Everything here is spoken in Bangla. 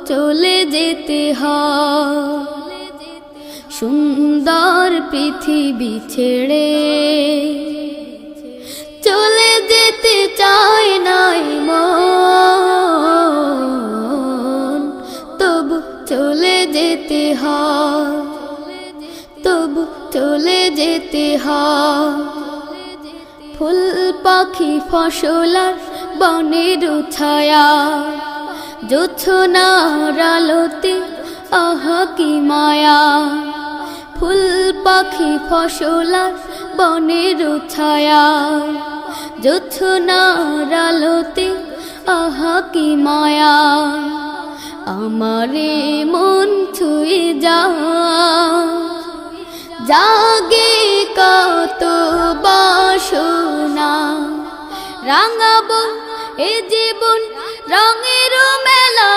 চলে যেতে হয় সুন্দর পৃথিবী ছেড়ে। চলে যেতে চায় নাই মন, তবু চলে যেতে হয়, তবু চলে যেতে হয়। ফুল পাখি ফসল আর বনের ছায়া, জোছনার আলোতে আহা কি মায়া। ফুল পাখি ফসল আর বনের ছায়া, জোছনার আলোতে আহা কি মায়া। আমারে মন ছুঁয়ে জাগে কত বাসনা, রাঙাবো এ জীবন রঙের মেলা।